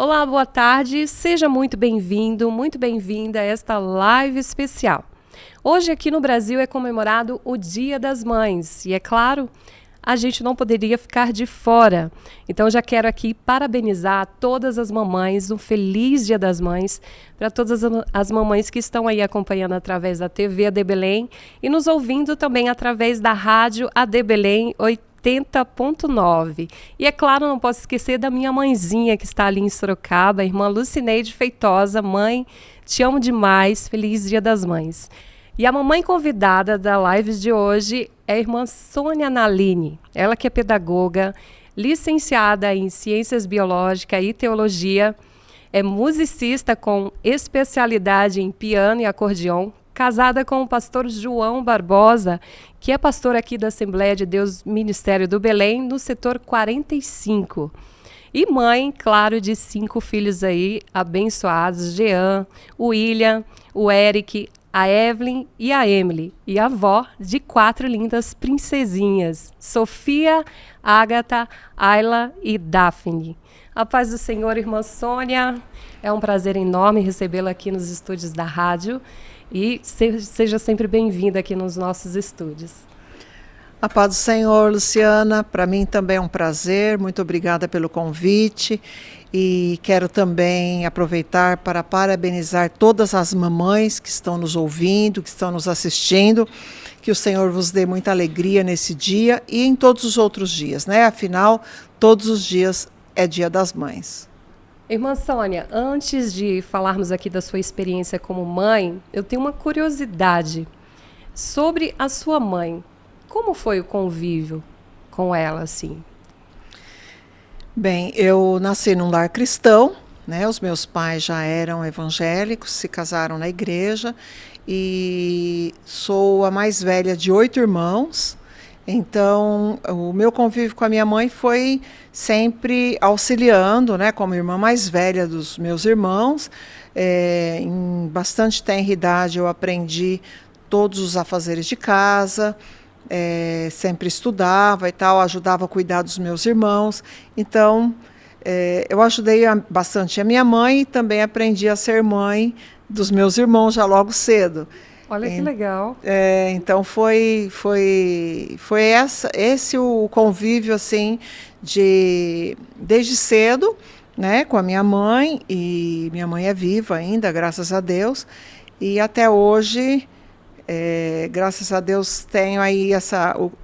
Olá, boa tarde, seja muito bem-vindo, muito bem-vinda a esta live especial. Hoje aqui no Brasil é comemorado o Dia das Mães e, é claro, a gente não poderia ficar de fora. Então já quero aqui parabenizar todas as mamães, um feliz Dia das Mães para todas as mamães que estão aí acompanhando através da TV AD Belém e nos ouvindo também através da rádio AD Belém 80.9. E é claro, não posso esquecer da minha mãezinha que está ali em Sorocaba, a irmã Lucineide Feitosa. Mãe, te amo demais, feliz Dia das Mães. E a mamãe convidada da live de hoje é a irmã Sônia Naline. Ela que é pedagoga, licenciada em Ciências Biológicas e Teologia, é musicista com especialidade em piano e acordeon, casada com o pastor João Barbosa, que é pastor aqui da Assembleia de Deus Ministério do Belém, no setor 45. E mãe, claro, de 5 filhos aí, abençoados, Jean, o William, o Eric, a Evelyn e a Emily, e a avó de 4 lindas princesinhas, Sofia, Ágata, Ayla e Daphne. A paz do Senhor, irmã Sônia, é um prazer enorme recebê-la aqui nos estúdios da rádio e seja sempre bem-vinda aqui nos nossos estúdios. A paz do Senhor, Luciana, para mim também é um prazer, muito obrigada pelo convite. E quero também aproveitar para parabenizar todas as mamães que estão nos ouvindo, que estão nos assistindo, que o Senhor vos dê muita alegria nesse dia e em todos os outros dias, né? Afinal, todos os dias é Dia das Mães. Irmã Sônia, antes de falarmos aqui da sua experiência como mãe, eu tenho uma curiosidade sobre a sua mãe. Como foi o convívio com ela, assim? Bem, eu nasci num lar cristão, né? Os meus pais já eram evangélicos, se casaram na igreja e sou a mais velha de 8 irmãos. Então, o meu convívio com a minha mãe foi sempre auxiliando, né? Como irmã mais velha dos meus irmãos. Em bastante tenra idade eu aprendi todos os afazeres de casa. Sempre estudava e tal, ajudava a cuidar dos meus irmãos. Então, eu ajudei bastante a minha mãe e também aprendi a ser mãe dos meus irmãos já logo cedo. Olha que legal. Então, foi esse o convívio, assim, desde cedo, né, com a minha mãe, e minha mãe é viva ainda, graças a Deus, e até hoje... graças a Deus tenho aí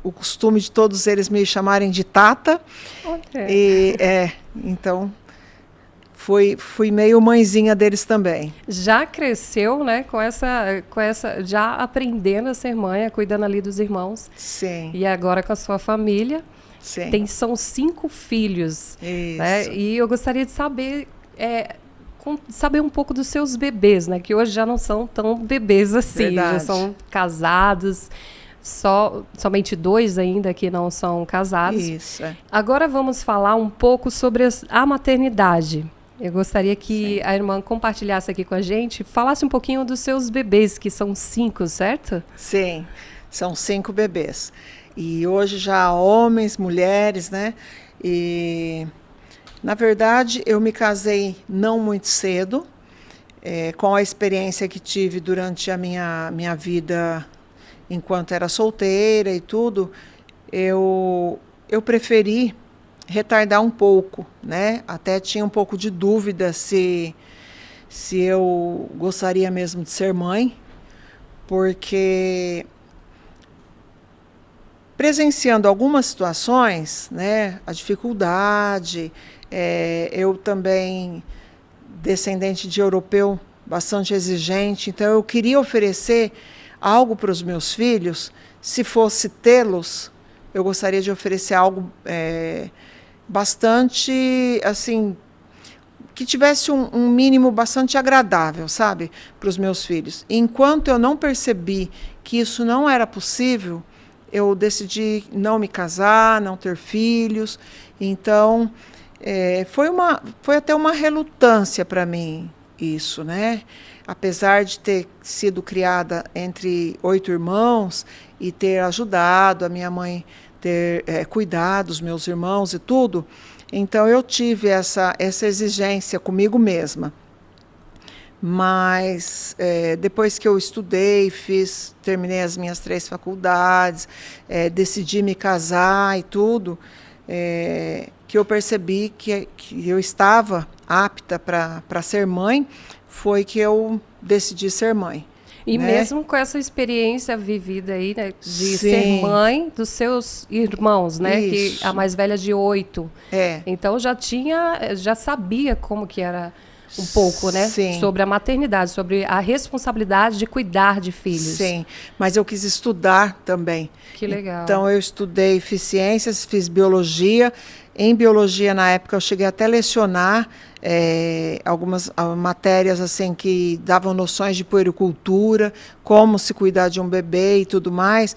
o costume de todos eles me chamarem de Tata. Okay. Então fui meio mãezinha deles também. Já cresceu, né, com essa, já aprendendo a ser mãe, cuidando ali dos irmãos. Sim. E agora com a sua família. Sim. São 5 filhos. Isso. Né? E eu gostaria de saber um pouco dos seus bebês, né? Que hoje já não são tão bebês assim. Verdade. Já são casados. Somente 2 ainda que não são casados. Isso. Agora vamos falar um pouco sobre a maternidade. Eu gostaria que a irmã compartilhasse aqui com a gente, falasse um pouquinho dos seus bebês, que são 5, certo? Sim, são 5 bebês. E hoje já homens, mulheres, né? E... Na verdade, eu me casei não muito cedo, com a experiência que tive durante a minha vida enquanto era solteira e tudo, eu preferi retardar um pouco, né? Até tinha um pouco de dúvida se eu gostaria mesmo de ser mãe, porque presenciando algumas situações, né, a dificuldade, eu também, descendente de europeu, bastante exigente, então eu queria oferecer algo para os meus filhos. Se fosse tê-los, eu gostaria de oferecer algo bastante, assim, que tivesse um mínimo bastante agradável, sabe, para os meus filhos. Enquanto eu não percebi que isso não era possível, eu decidi não me casar, não ter filhos. Então, foi até uma relutância para mim isso, né? Apesar de ter sido criada entre 8 irmãos e ter ajudado a minha mãe ter cuidado dos meus irmãos e tudo, Então eu tive essa exigência comigo mesma. Mas depois que eu estudei, terminei as minhas 3 faculdades, decidi me casar e tudo, que eu percebi que eu estava apta para ser mãe, foi que eu decidi ser mãe. E né? mesmo com essa experiência vivida aí, né, de Sim. ser mãe dos seus irmãos, né, Isso. que a mais velha de 8. É. Então já sabia como que era um pouco, né, Sim. sobre a maternidade, sobre a responsabilidade de cuidar de filhos. Sim, mas eu quis estudar também. Que legal. Então eu estudei ciências, fiz biologia. Em biologia, na época, eu cheguei até a lecionar algumas matérias assim que davam noções de puericultura, como se cuidar de um bebê e tudo mais,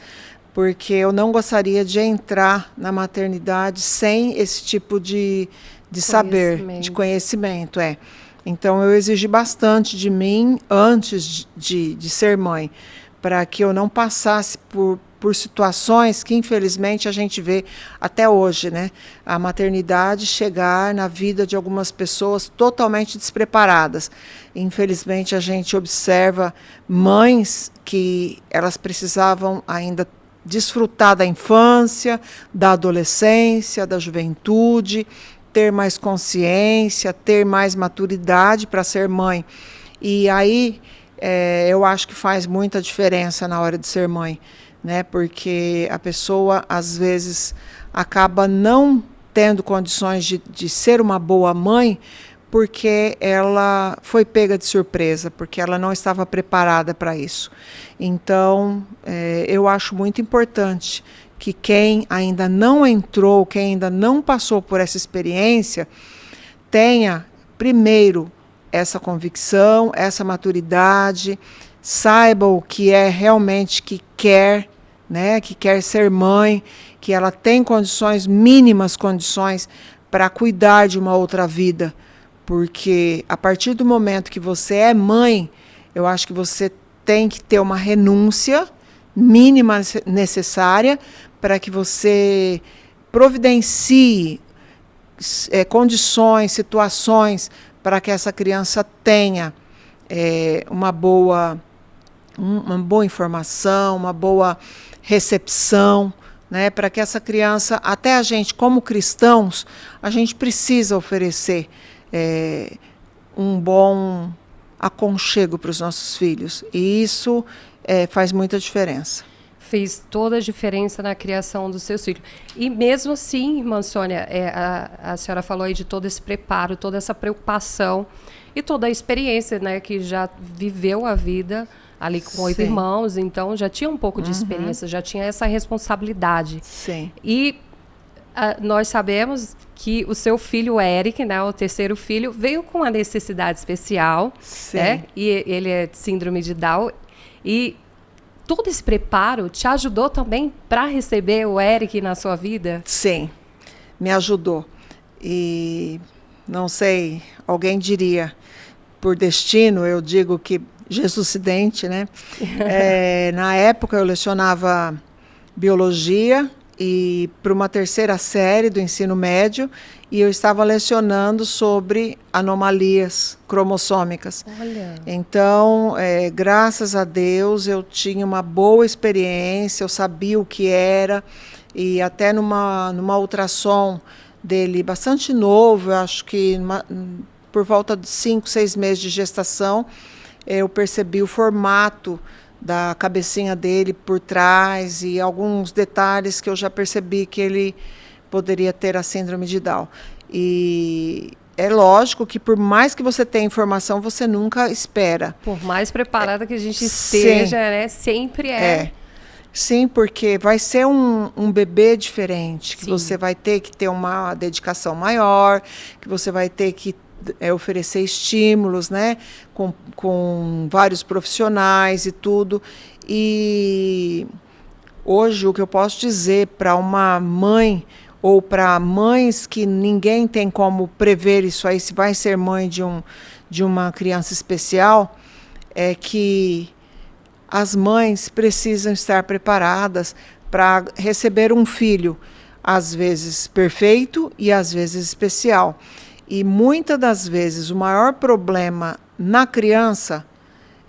porque eu não gostaria de entrar na maternidade sem esse tipo de saber, de conhecimento. Então, eu exigi bastante de mim antes de ser mãe, para que eu não passasse por situações que, infelizmente, a gente vê até hoje, né? A maternidade chegar na vida de algumas pessoas totalmente despreparadas. Infelizmente, a gente observa mães que elas precisavam ainda desfrutar da infância, da adolescência, da juventude, ter mais consciência, ter mais maturidade para ser mãe. E aí eu acho que faz muita diferença na hora de ser mãe, né? Porque a pessoa, às vezes, acaba não tendo condições de ser uma boa mãe porque ela foi pega de surpresa, porque ela não estava preparada para isso. Então, eu acho muito importante que quem ainda não entrou, quem ainda não passou por essa experiência, tenha, primeiro, essa convicção, essa maturidade, saiba o que é realmente que quer, né, que quer ser mãe, que ela tem condições, mínimas condições, para cuidar de uma outra vida. Porque a partir do momento que você é mãe, eu acho que você tem que ter uma renúncia mínima necessária para que você providencie condições, situações para que essa criança tenha uma boa informação, uma boa recepção, né, para que essa criança, até a gente como cristãos, a gente precisa oferecer um bom aconchego para os nossos filhos. E isso faz muita diferença. Fez toda a diferença na criação dos seus filhos. E mesmo assim, irmã Sônia, a senhora falou aí de todo esse preparo, toda essa preocupação e toda a experiência, né, que já viveu a vida ali com 8 irmãos, então já tinha um pouco de experiência, já tinha essa responsabilidade. Sim. E nós sabemos que o seu filho, Eric, né, o terceiro filho, veio com uma necessidade especial, né, e ele é de síndrome de Down, e todo esse preparo te ajudou também para receber o Eric na sua vida? Sim, me ajudou. E não sei, alguém diria, por destino, eu digo que Jesucidente, né? Na época eu lecionava biologia e para uma 3ª série do ensino médio, e eu estava lecionando sobre anomalias cromossômicas. Olha. Então, graças a Deus, eu tinha uma boa experiência, eu sabia o que era, e até numa ultrassom dele bastante novo, eu acho que por volta de 5, 6 meses de gestação, eu percebi o formato da cabecinha dele por trás e alguns detalhes que eu já percebi que ele poderia ter a síndrome de Down. E é lógico que por mais que você tenha informação, você nunca espera. Por mais preparada que a gente esteja, né, sempre é. Sim, porque vai ser um bebê diferente, que você vai ter que ter uma dedicação maior, que você vai ter que oferecer estímulos, né, com vários profissionais e tudo. E hoje o que eu posso dizer para uma mãe ou para mães que ninguém tem como prever isso aí, se vai ser mãe de uma criança especial, é que as mães precisam estar preparadas para receber um filho às vezes perfeito e às vezes especial. E muitas das vezes o maior problema na criança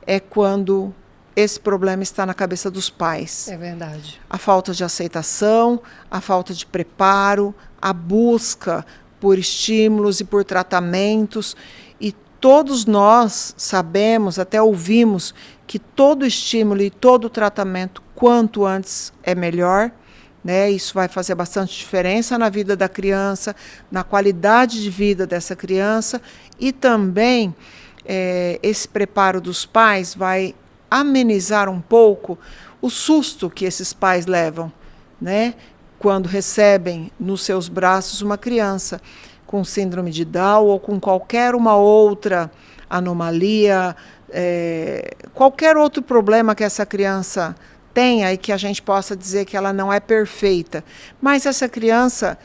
é quando esse problema está na cabeça dos pais. É verdade. A falta de aceitação, a falta de preparo, a busca por estímulos e por tratamentos. E todos nós sabemos, até ouvimos, que todo estímulo e todo tratamento, quanto antes, é melhor. Né? Isso vai fazer bastante diferença na vida da criança, na qualidade de vida dessa criança. E também esse preparo dos pais vai amenizar um pouco o susto que esses pais levam, né? Quando recebem nos seus braços uma criança com síndrome de Down ou com qualquer uma outra anomalia, qualquer outro problema que essa criança tenha e que a gente possa dizer que ela não é perfeita. Mas essa criança,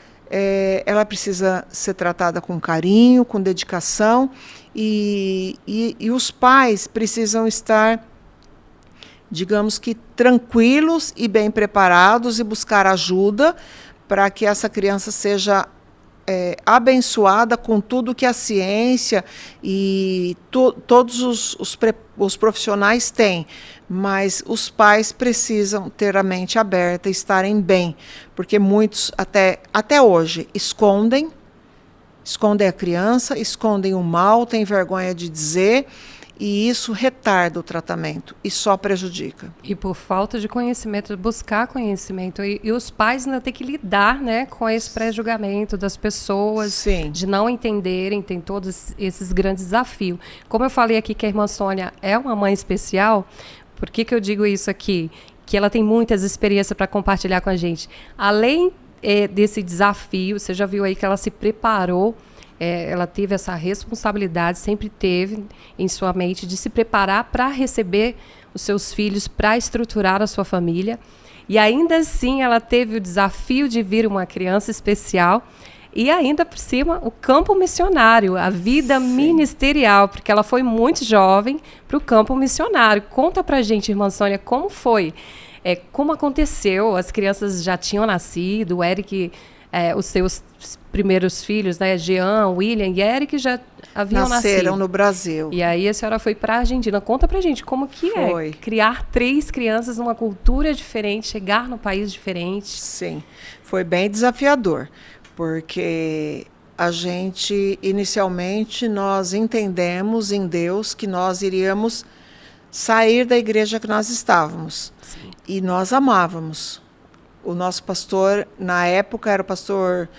ela precisa ser tratada com carinho, com dedicação, e os pais precisam estar, digamos que, tranquilos e bem preparados e buscar ajuda para que essa criança seja abençoada com tudo que a ciência e todos os profissionais têm. Mas os pais precisam ter a mente aberta e estarem bem, porque muitos, até hoje, escondem a criança, escondem o mal, têm vergonha de dizer, e isso retarda o tratamento e só prejudica. E por falta de conhecimento, buscar conhecimento. E os pais ainda têm que lidar, né, com esse pré-julgamento das pessoas, Sim. De não entenderem, tem todos esses grandes desafios. Como eu falei aqui que a irmã Sônia é uma mãe especial, por que eu digo isso aqui? Que ela tem muitas experiências para compartilhar com a gente. Além desse desafio, você já viu aí que ela se preparou, ela teve essa responsabilidade, sempre teve em sua mente de se preparar para receber os seus filhos, para estruturar a sua família. E ainda assim ela teve o desafio de vir uma criança especial e ainda por cima o campo missionário, a vida ministerial, porque ela foi muito jovem para o campo missionário. Conta pra gente, irmã Sônia, como foi? Como aconteceu? As crianças já tinham nascido, o Eric... os seus primeiros filhos, né, Jean, William e Eric, já haviam nasceram nascido. no Brasil. E aí a senhora foi para a Argentina. Conta pra gente como que é criar 3 crianças numa cultura diferente, chegar num país diferente. Sim, foi bem desafiador, porque a gente, inicialmente, nós entendemos em Deus que nós iríamos sair da igreja que nós estávamos. Sim. E nós amávamos. O nosso pastor, na época, era o pastor...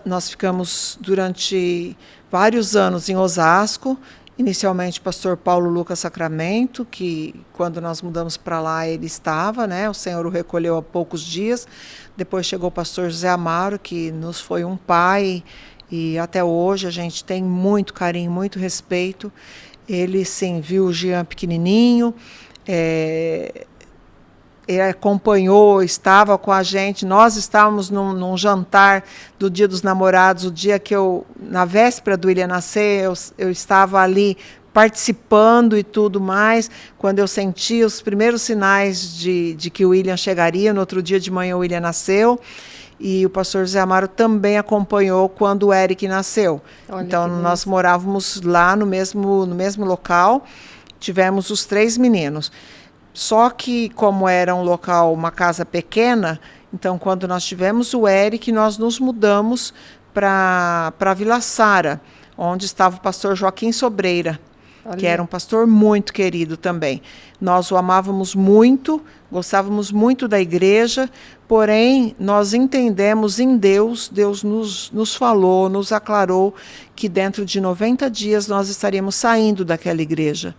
Nós ficamos durante vários anos em Osasco. Inicialmente, o pastor Paulo Lucas Sacramento, que quando nós mudamos para lá, ele estava, né? O Senhor o recolheu há poucos dias. Depois chegou o pastor José Amaro, que nos foi um pai. E até hoje a gente tem muito carinho, muito respeito. Ele, sim, viu o Jean pequenininho. Ele acompanhou, estava com a gente. Nós estávamos num jantar do Dia dos Namorados, o dia que na véspera do William nascer, eu estava ali participando e tudo mais, quando eu senti os primeiros sinais de que o William chegaria. No outro dia de manhã o William nasceu, e o pastor José Amaro também acompanhou quando o Eric nasceu. Olha, então nós morávamos lá no mesmo local, tivemos os 3 meninos. Só que, como era um local, uma casa pequena, então, quando nós tivemos o Eric, nós nos mudamos para Vila Sara, onde estava o pastor Joaquim Sobreira, que era um pastor muito querido também. Nós o amávamos muito, gostávamos muito da igreja, porém, nós entendemos em Deus, Deus nos falou, nos aclarou que dentro de 90 dias nós estaríamos saindo daquela igreja.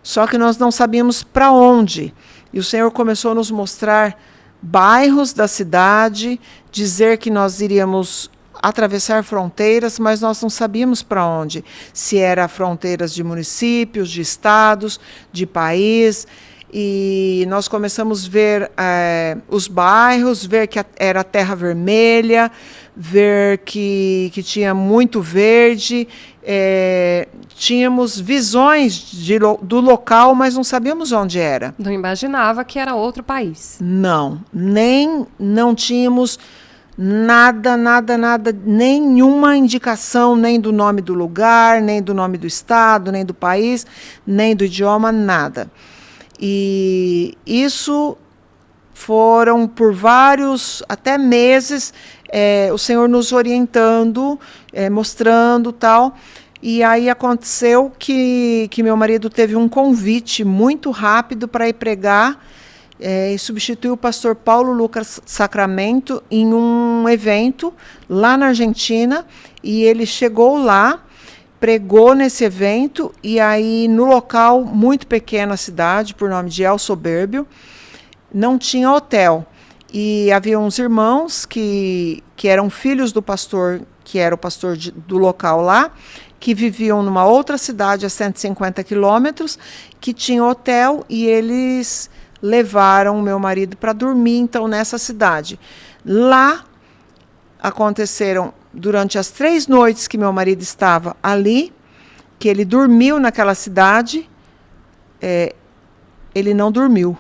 Só que nós não sabíamos para onde. E o Senhor começou a nos mostrar bairros da cidade, dizer que nós iríamos atravessar fronteiras, mas nós não sabíamos para onde. Se era fronteiras de municípios, de estados, de país. E nós começamos a ver os bairros, ver que era terra vermelha, ver que tinha muito verde. Tínhamos visões do local, mas não sabíamos onde era. Não imaginava que era outro país. Não tínhamos nada, nada, nada, nenhuma indicação, nem do nome do lugar, nem do nome do estado, nem do país, nem do idioma, nada. E isso foram por vários, até meses, o Senhor nos orientando, mostrando tal. E aí aconteceu que meu marido teve um convite muito rápido para ir pregar, e substituiu o pastor Paulo Lucas Sacramento em um evento lá na Argentina, e ele chegou lá, pregou nesse evento, e aí no local, muito pequena cidade, por nome de El Soberbio, não tinha hotel. E havia uns irmãos que eram filhos do pastor, que era o pastor do local lá, que viviam numa outra cidade a 150 quilômetros, que tinha hotel, e eles levaram o meu marido para dormir, então, nessa cidade. Lá aconteceram, durante as 3 noites que meu marido estava ali, que ele dormiu naquela cidade, ele não dormiu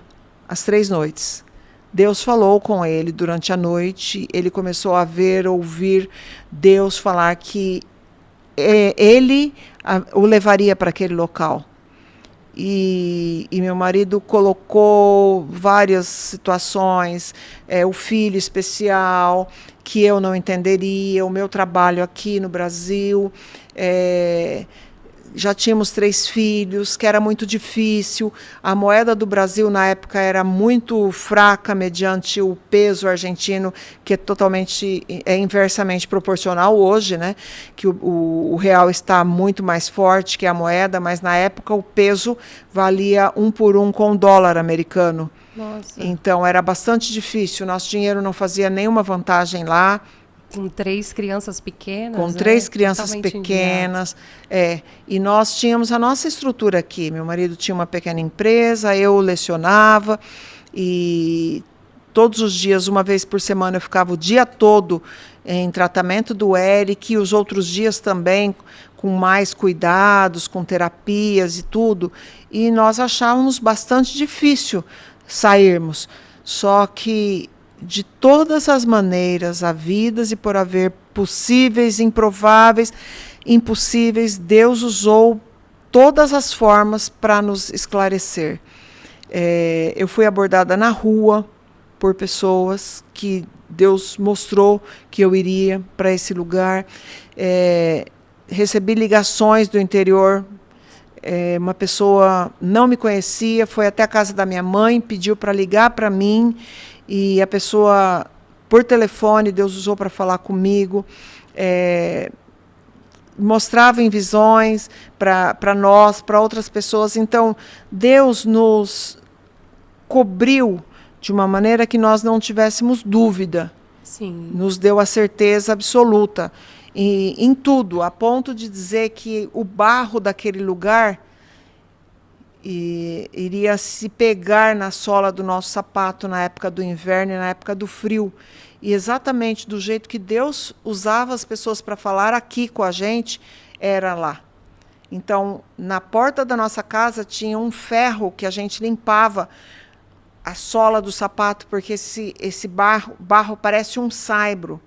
as 3 noites. Deus falou com ele durante a noite, ele começou a ver, ouvir Deus falar que ele o levaria para aquele local. E meu marido colocou várias situações, o filho especial, que eu não entenderia, o meu trabalho aqui no Brasil, já tínhamos 3 filhos, que era muito difícil. A moeda do Brasil, na época, era muito fraca, mediante o peso argentino, que é inversamente proporcional hoje, né? Que o real está muito mais forte que a moeda, mas na época o peso valia 1 por 1 com o dólar americano. Nossa. Então era bastante difícil, nosso dinheiro não fazia nenhuma vantagem lá. Com 3 crianças pequenas. Com 3 crianças pequenas. E nós tínhamos a nossa estrutura aqui. Meu marido tinha uma pequena empresa, eu lecionava, e todos os dias, uma vez por semana, eu ficava o dia todo em tratamento do Eric, e os outros dias também com mais cuidados, com terapias e tudo. E nós achávamos bastante difícil sairmos. Só que de todas as maneiras havidas e por haver, possíveis, improváveis, impossíveis, Deus usou todas as formas para nos esclarecer. Eu fui abordada na rua por pessoas que Deus mostrou que eu iria para esse lugar. Recebi ligações do interior. Uma pessoa não me conhecia, foi até a casa da minha mãe, pediu para ligar para mim. E a pessoa, por telefone, Deus usou para falar comigo, mostrava em visões para nós, para outras pessoas. Então, Deus nos cobriu de uma maneira que nós não tivéssemos dúvida. Sim. Nos deu a certeza absoluta em tudo, a ponto de dizer que o barro daquele lugar iria se pegar na sola do nosso sapato na época do inverno e na época do frio. E exatamente do jeito que Deus usava as pessoas para falar aqui com a gente, era lá. Então, na porta da nossa casa tinha um ferro que a gente limpava a sola do sapato, porque esse barro parece um saibro,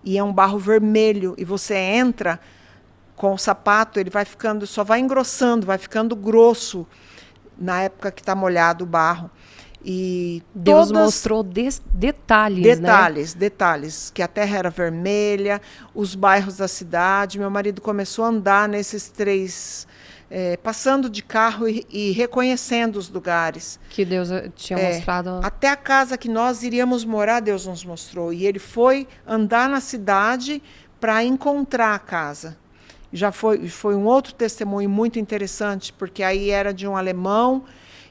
e é um barro vermelho, e você entra com o sapato, ele vai ficando, só vai engrossando, vai ficando grosso na época que está molhado o barro. E Deus mostrou detalhes, né? Detalhes, que a terra era vermelha, os bairros da cidade. Meu marido começou a andar nesses 3, passando de carro e reconhecendo os lugares. Que Deus tinha mostrado. Até a casa que nós iríamos morar, Deus nos mostrou. E ele foi andar na cidade para encontrar a casa. Já foi um outro testemunho muito interessante, porque aí era de um alemão,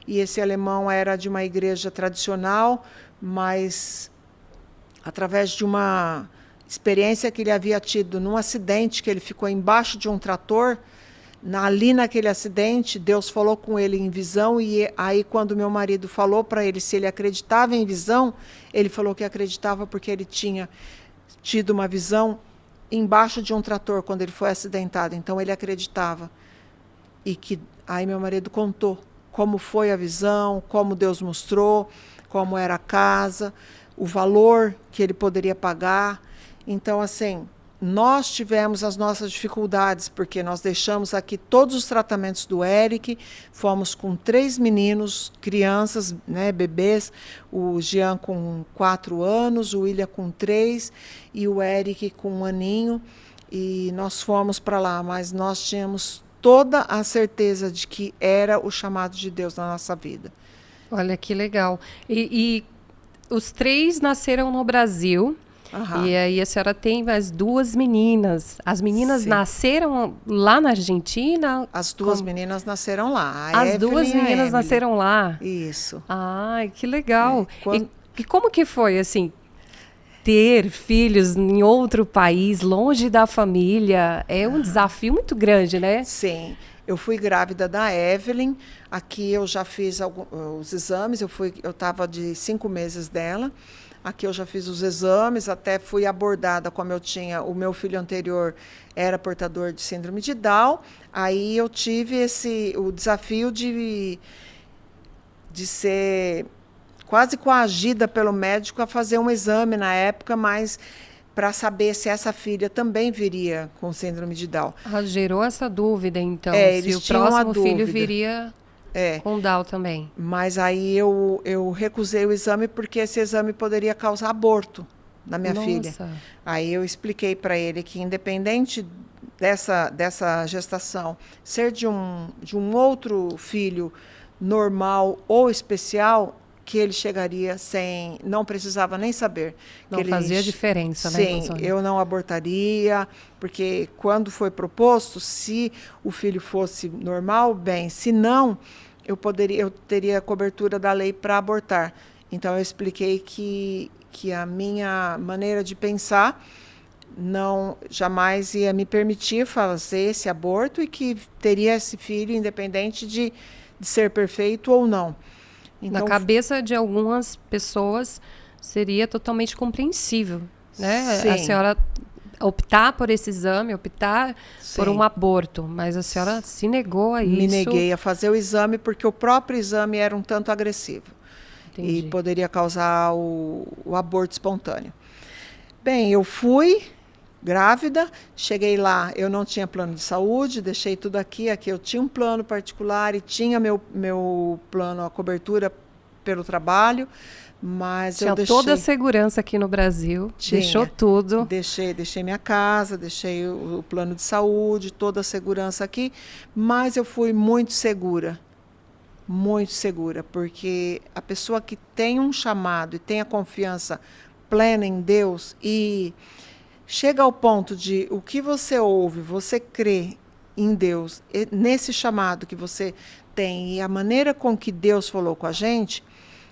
e esse alemão era de uma igreja tradicional, mas através de uma experiência que ele havia tido num acidente, que ele ficou embaixo de um trator, ali naquele acidente, Deus falou com ele em visão, e aí quando meu marido falou para ele se ele acreditava em visão, ele falou que acreditava porque ele tinha tido uma visão embaixo de um trator quando ele foi acidentado. Então ele acreditava. E que aí meu marido contou como foi a visão, como Deus mostrou, como era a casa, o valor que ele poderia pagar. Então, assim, nós tivemos as nossas dificuldades, porque nós deixamos aqui todos os tratamentos do Eric, fomos com 3 meninos, crianças, né, bebês, o Jean com 4 anos, o William com 3 e o Eric com 1 aninho, e nós fomos para lá, mas nós tínhamos toda a certeza de que era o chamado de Deus na nossa vida. Olha que legal. E os 3 nasceram no Brasil. Aham. E aí a senhora tem as 2 meninas. As meninas Sim. nasceram lá na Argentina? As 2 meninas nasceram lá. As 2 meninas nasceram lá? Isso. Ai, que legal. Quando... E como que foi, assim, ter filhos em outro país, longe da família? É um desafio muito grande, né? Sim. Eu fui grávida da Evelyn. Aqui eu já fiz os exames. Eu estava de 5 meses dela. Aqui eu já fiz os exames, até fui abordada como eu tinha, o meu filho anterior era portador de síndrome de Down, aí eu tive o desafio de ser quase coagida pelo médico a fazer um exame na época, mas para saber se essa filha também viria com síndrome de Down. Gerou essa dúvida, então, eles se o próximo filho dúvida. Viria... com Down também. Mas aí eu recusei o exame porque esse exame poderia causar aborto na minha filha. Aí eu expliquei para ele que, independente dessa gestação ser de um outro filho normal ou especial, que ele chegaria sem, não precisava nem saber. Não fazia diferença, né? Sim, eu não abortaria, porque quando foi proposto, se o filho fosse normal, bem, se não, eu teria cobertura da lei para abortar. Então eu expliquei que a minha maneira de pensar não jamais ia me permitir fazer esse aborto e que teria esse filho independente de ser perfeito ou não. Então, na cabeça de algumas pessoas seria totalmente compreensível, né? Sim. A senhora optar por esse exame, optar por um aborto, mas a senhora se negou a isso. Me neguei a fazer o exame porque o próprio exame era um tanto agressivo. Entendi. E poderia causar o aborto espontâneo. Bem, eu fui grávida, cheguei lá, eu não tinha plano de saúde, deixei tudo aqui eu tinha um plano particular e tinha meu plano, a cobertura pelo trabalho, mas tinha eu deixei... toda a segurança aqui no Brasil, deixou tudo. Deixei minha casa, deixei o plano de saúde, toda a segurança aqui, mas eu fui muito segura, porque a pessoa que tem um chamado e tem a confiança plena em Deus e chega ao ponto de o que você ouve, você crê em Deus, nesse chamado que você tem e a maneira com que Deus falou com a gente,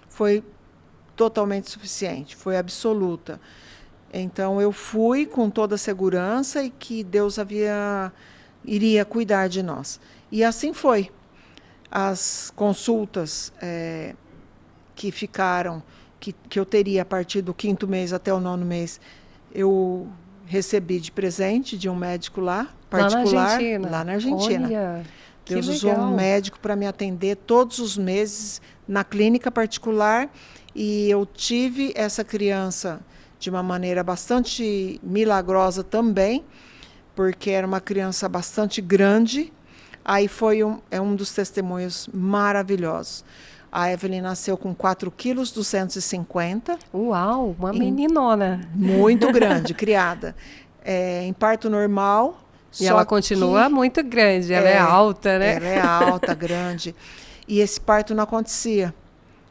foi totalmente suficiente, foi absoluta. Então eu fui com toda a segurança e que Deus iria cuidar de nós. E assim foi. As consultas que ficaram, que eu teria a partir do 5º mês até o 9º mês, eu recebi de presente de um médico lá, particular, lá na Argentina. Olha, Deus usou um médico para me atender todos os meses na clínica particular e eu tive essa criança de uma maneira bastante milagrosa também, porque era uma criança bastante grande. Aí foi um dos testemunhos maravilhosos. A Evelyn nasceu com 4,250 kg. Uau, uma meninona. Muito grande, criada. Em parto normal. E ela continua muito grande, ela é alta, né? Ela é alta, grande. E esse parto não acontecia.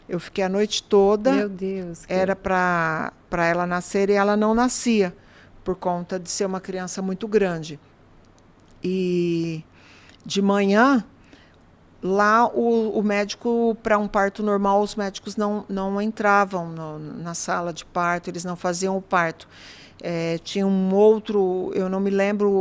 Eu fiquei a noite toda. Meu Deus. Era para ela nascer e ela não nascia, por conta de ser uma criança muito grande. E de manhã... Lá, o médico, para um parto normal, os médicos não entravam na sala de parto, eles não faziam o parto. Tinha um outro, eu não me lembro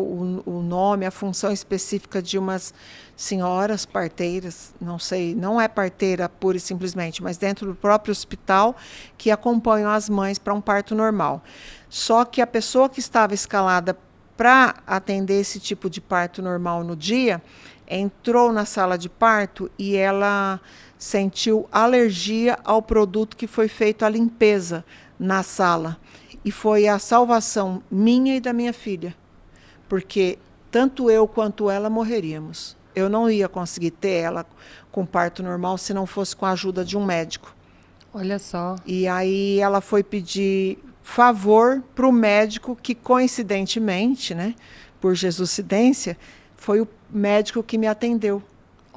o nome, a função específica de umas senhoras parteiras, não sei, não é parteira pura e simplesmente, mas dentro do próprio hospital, que acompanham as mães para um parto normal. Só que a pessoa que estava escalada para atender esse tipo de parto normal no dia, entrou na sala de parto e ela sentiu alergia ao produto que foi feito a limpeza na sala. e foi a salvação minha e da minha filha, porque tanto eu quanto ela morreríamos. Eu não ia conseguir ter ela com parto normal se não fosse com a ajuda de um médico. Olha só. E aí ela foi pedir favor para o médico que, coincidentemente, né, por jesuscidência, foi o médico que me atendeu.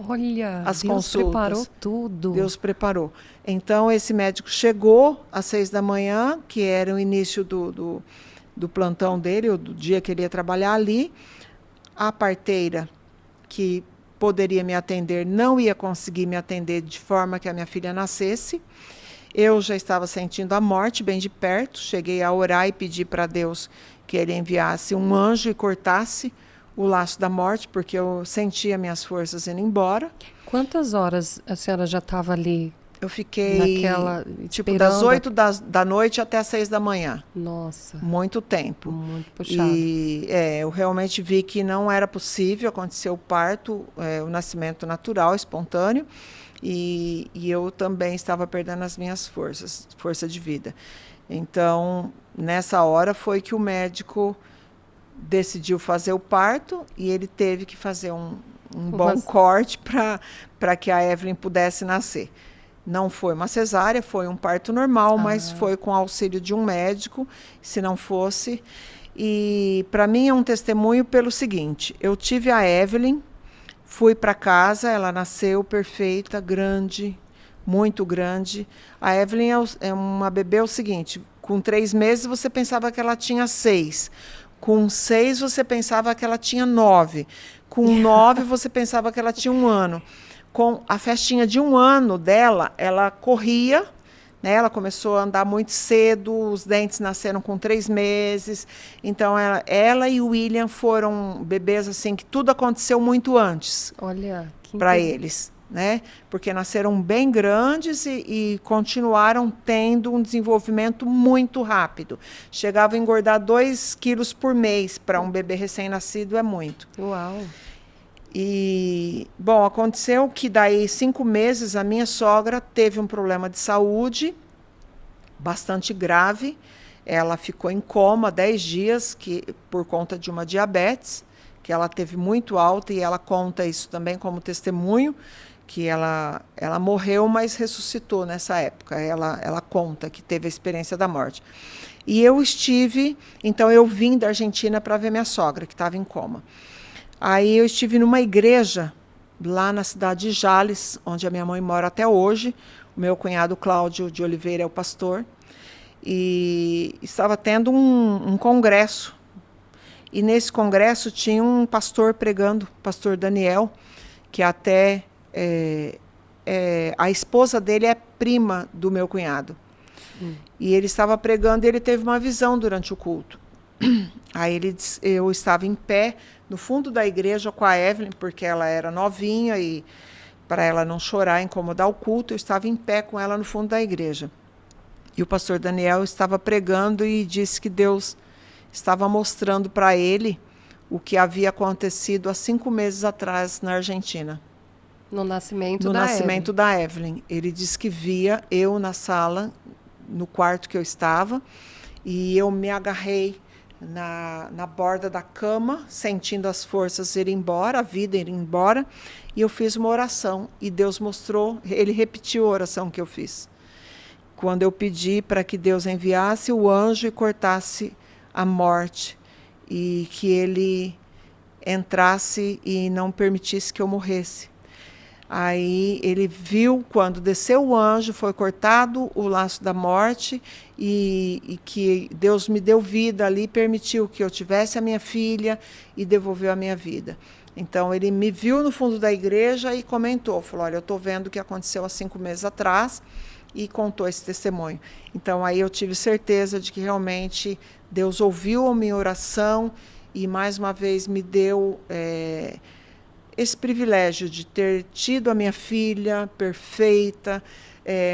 Olha, As Deus consultas. preparou tudo. Deus preparou. Então, esse médico chegou às 6 da manhã, que era o início do plantão dele, ou do dia que ele ia trabalhar ali. A parteira que poderia me atender não ia conseguir me atender de forma que a minha filha nascesse. Eu já estava sentindo a morte bem de perto. Cheguei a orar e pedir para Deus que ele enviasse um anjo e cortasse o laço da morte, porque eu sentia minhas forças indo embora. Quantas horas a senhora já estava ali? Eu fiquei tipo das 8 da noite até as 6 da manhã. Nossa. Muito tempo. Muito puxado. E eu realmente vi que não era possível acontecer o parto, o nascimento natural, espontâneo. E eu também estava perdendo as minhas forças, força de vida. Então, nessa hora foi que o médico decidiu fazer o parto e ele teve que fazer um bom corte para que a Evelyn pudesse nascer. Não foi uma cesárea, foi um parto normal, mas foi com auxílio de um médico, se não fosse. E para mim é um testemunho pelo seguinte: eu tive a Evelyn, fui para casa, ela nasceu perfeita, grande, muito grande. A Evelyn é uma bebê, é o seguinte, com 3 meses você pensava que ela tinha 6. Com 6 você pensava que ela tinha 9. Com 9 você pensava que ela tinha 1 ano. Com a festinha de 1 ano dela, ela corria, né? Ela começou a andar muito cedo, os dentes nasceram com 3 meses. Então, ela e o William foram bebês assim que tudo aconteceu muito antes. Olha, para eles, né? Porque nasceram bem grandes e continuaram tendo um desenvolvimento muito rápido. Chegava a engordar 2 quilos por mês. Para um bebê recém-nascido é muito. Uau! E, bom, aconteceu que daí 5 meses a minha sogra teve um problema de saúde bastante grave. Ela ficou em coma 10 dias por conta de uma diabetes, que ela teve muito alta, e ela conta isso também como testemunho, que ela morreu, mas ressuscitou nessa época. Ela conta que teve a experiência da morte. E então eu vim da Argentina para ver minha sogra, que estava em coma. Aí eu estive numa igreja, lá na cidade de Jales, onde a minha mãe mora até hoje. O meu cunhado Cláudio de Oliveira é o pastor. E estava tendo um congresso. E nesse congresso tinha um pastor pregando, o pastor Daniel, que até a esposa dele é prima do meu cunhado. E ele estava pregando e ele teve uma visão durante o culto. Aí eu estava em pé no fundo da igreja com a Evelyn, porque ela era novinha e para ela não chorar, incomodar o culto, eu estava em pé com ela no fundo da igreja. E o pastor Daniel estava pregando e disse que Deus estava mostrando para ele o que havia acontecido há 5 meses atrás na Argentina. No nascimento da Evelyn. Ele disse que via eu na sala, no quarto que eu estava, e eu me agarrei na borda da cama, sentindo as forças ir embora, a vida ir embora, e eu fiz uma oração, e Deus mostrou, ele repetiu a oração que eu fiz. Quando eu pedi para que Deus enviasse o anjo e cortasse a morte, e que ele entrasse e não permitisse que eu morresse. Aí ele viu, quando desceu o anjo, foi cortado o laço da morte e que Deus me deu vida ali, permitiu que eu tivesse a minha filha e devolveu a minha vida. Então ele me viu no fundo da igreja e comentou, falou, olha, eu estou vendo o que aconteceu há 5 meses atrás, e contou esse testemunho. Então aí eu tive certeza de que realmente Deus ouviu a minha oração e mais uma vez me deu esse privilégio de ter tido a minha filha perfeita,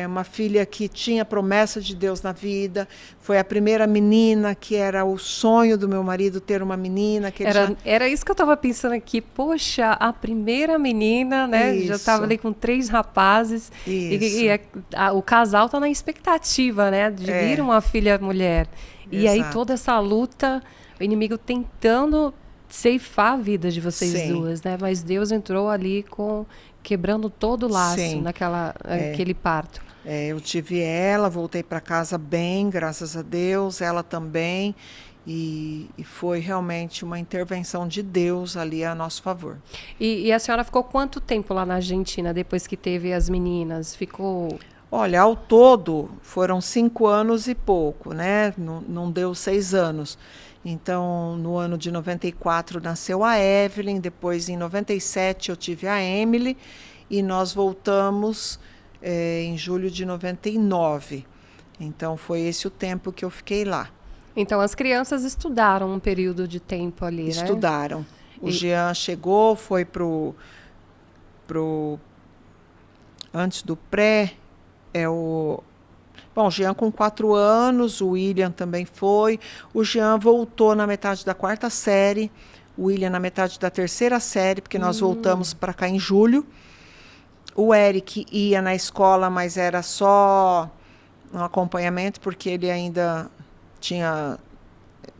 uma filha que tinha promessa de Deus na vida. Foi a primeira menina, que era o sonho do meu marido ter uma menina. Que era isso que eu estava pensando aqui. Poxa, a primeira menina, né? Isso. Já estava ali com 3 rapazes. Isso. O casal está na expectativa, né? De vir uma filha mulher. E aí toda essa luta, o inimigo tentando ceifar a vida de vocês duas, né? Mas Deus entrou ali quebrando todo o laço naquele parto. Eu tive ela, voltei para casa bem, graças a Deus, ela também, e foi realmente uma intervenção de Deus ali a nosso favor. E a senhora ficou quanto tempo lá na Argentina, depois que teve as meninas? Ficou... Olha, ao todo foram 5 anos e pouco, né? Não deu 6 anos. Então, no ano de 94 nasceu a Evelyn, depois em 97 eu tive a Emily, e nós voltamos em julho de 99. Então, foi esse o tempo que eu fiquei lá. Então, as crianças estudaram um período de tempo ali, Estudaram. né? O Jean chegou, foi pro antes do pré, Bom, o Jean com 4 anos, o William também foi. O Jean voltou na metade da 4ª série, o William na metade da 3ª série, porque nós voltamos para cá em julho. O Eric ia na escola, mas era só um acompanhamento, porque ele ainda tinha,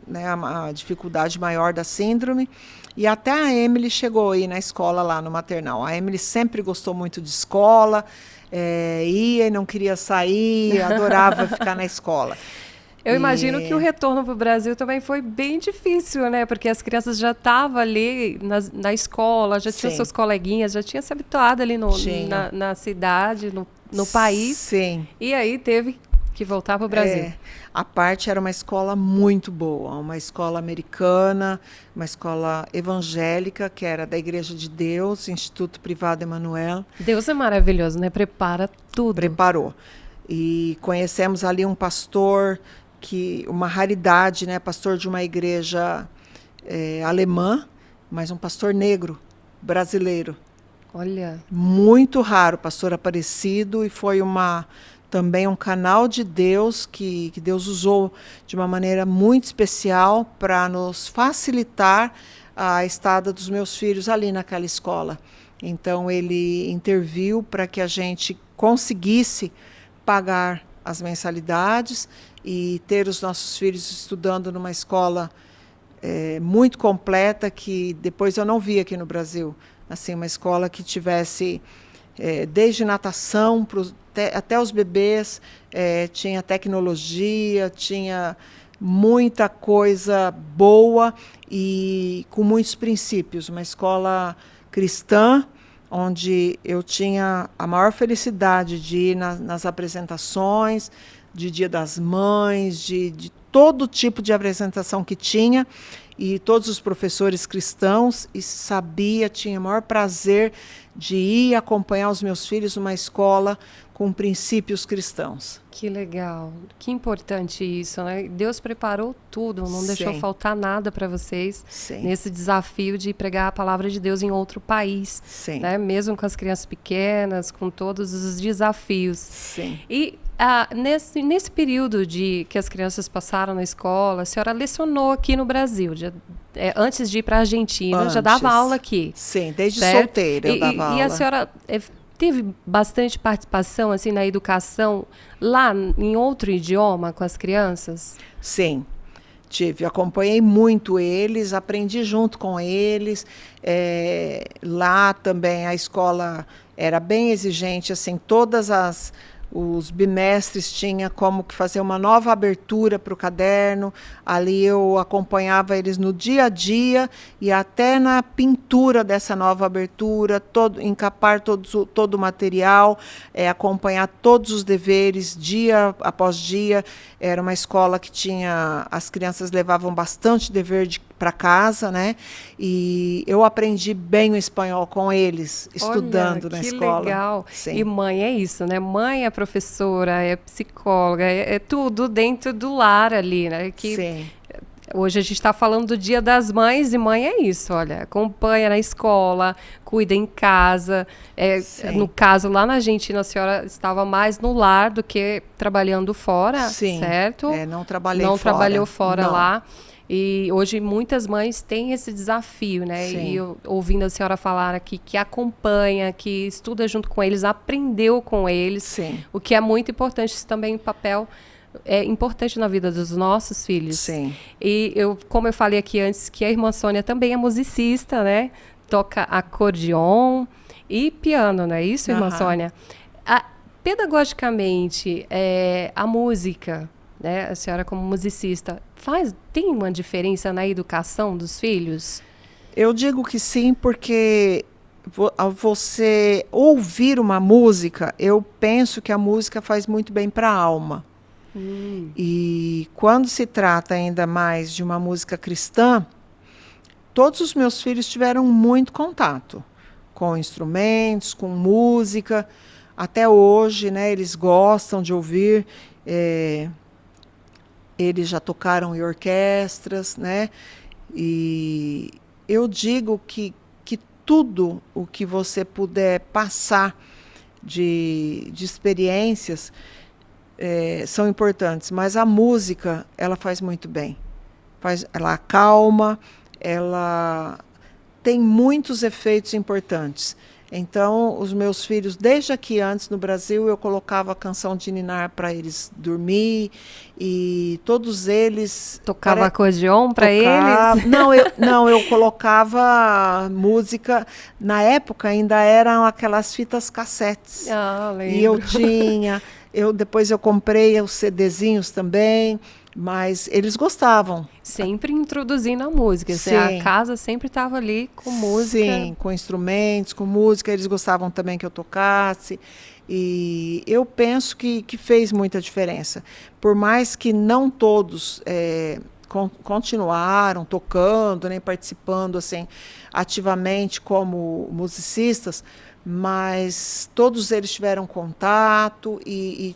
né, a dificuldade maior da síndrome. E até a Emily chegou aí na escola lá no maternal. A Emily sempre gostou muito de escola, ia e não queria sair, adorava ficar na escola. Eu imagino que o retorno para o Brasil também foi bem difícil, né? Porque as crianças já estavam ali na escola, já tinham seus coleguinhas, já tinham se habituado ali na cidade, no país. Sim. E aí teve que voltar para o Brasil. A parte era uma escola muito boa, uma escola americana, uma escola evangélica, que era da Igreja de Deus, Instituto Privado Emanuel. Deus é maravilhoso, né? Prepara tudo. Preparou. E conhecemos ali um pastor, uma raridade, né? Pastor de uma igreja alemã, mas um pastor negro, brasileiro. Olha. Muito raro, pastor Aparecido, e foi também um canal de Deus que Deus usou de uma maneira muito especial para nos facilitar a estada dos meus filhos ali naquela escola. Então ele interviu para que a gente conseguisse pagar as mensalidades e ter os nossos filhos estudando numa escola muito completa, que depois eu não vi aqui no Brasil. Assim, uma escola que tivesse desde natação até os bebês, tinha tecnologia, tinha muita coisa boa e com muitos princípios. Uma escola cristã, onde eu tinha a maior felicidade de ir nas apresentações, de Dia das Mães, de todo tipo de apresentação que tinha, e todos os professores cristãos, e tinha o maior prazer de ir acompanhar os meus filhos numa escola com princípios cristãos. Que legal, que importante isso, né? Deus preparou tudo, não deixou faltar nada para vocês nesse desafio de pregar a palavra de Deus em outro país, né? Mesmo com as crianças pequenas, com todos os desafios. Sim. E nesse período que as crianças passaram na escola, a senhora lecionou aqui no Brasil, antes de ir para a Argentina, já dava aula aqui. Sim, desde solteira eu dava aula. E a senhora teve bastante participação assim na educação lá em outro idioma com as crianças? Sim, tive. Acompanhei muito eles, aprendi junto com eles. Lá também a escola era bem exigente, assim, os bimestres tinha como que fazer uma nova abertura para o caderno. Ali eu acompanhava eles no dia a dia e até na pintura dessa nova abertura, encapar todo o material, acompanhar todos os deveres dia após dia. Era uma escola que as crianças levavam bastante dever para casa, né? E eu aprendi bem o espanhol com eles, estudando na escola. Que legal. Sim. E mãe é isso, né? Mãe é professora, é psicóloga, é tudo dentro do lar ali, né? Sim. Hoje a gente está falando do Dia das Mães e mãe é isso, olha, acompanha na escola, cuida em casa. No caso, lá na Argentina, a senhora estava mais no lar do que trabalhando fora, Sim. certo? Não trabalhei Não fora. trabalhou fora Não. lá. E hoje muitas mães têm esse desafio, né? Sim. E eu, ouvindo a senhora falar aqui que acompanha, que estuda junto com eles, aprendeu com eles, Sim. o que é muito importante, isso também um papel importante na vida dos nossos filhos. Sim. E como eu falei aqui antes, que a irmã Sônia também é musicista, né? Toca acordeon e piano, não é isso, irmã Sônia? Pedagogicamente, a música, né? A senhora como musicista, tem uma diferença na educação dos filhos? Eu digo que sim, porque ao você ouvir uma música, eu penso que a música faz muito bem para a alma. E quando se trata ainda mais de uma música cristã, todos os meus filhos tiveram muito contato com instrumentos, com música. Até hoje, né, eles gostam de ouvir. Eles já tocaram em orquestras, né? E eu digo que tudo o que você puder passar de experiências são importantes, mas a música, ela faz muito bem. Ela acalma, ela tem muitos efeitos importantes. Então, os meus filhos, desde aqui antes no Brasil, eu colocava a canção de ninar para eles dormir, e todos eles... Tocava acordeon para eles? Não, eu colocava música. Na época ainda eram aquelas fitas cassetes. Lembro. E eu tinha... Depois eu comprei os CDzinhos também, mas eles gostavam. Sempre introduzindo a música. Sim. A casa sempre estava ali com música. Sim, com instrumentos, com música. Eles gostavam também que eu tocasse. E eu penso que fez muita diferença. Por mais que não todos continuaram tocando, nem participando assim, ativamente como musicistas, mas todos eles tiveram contato e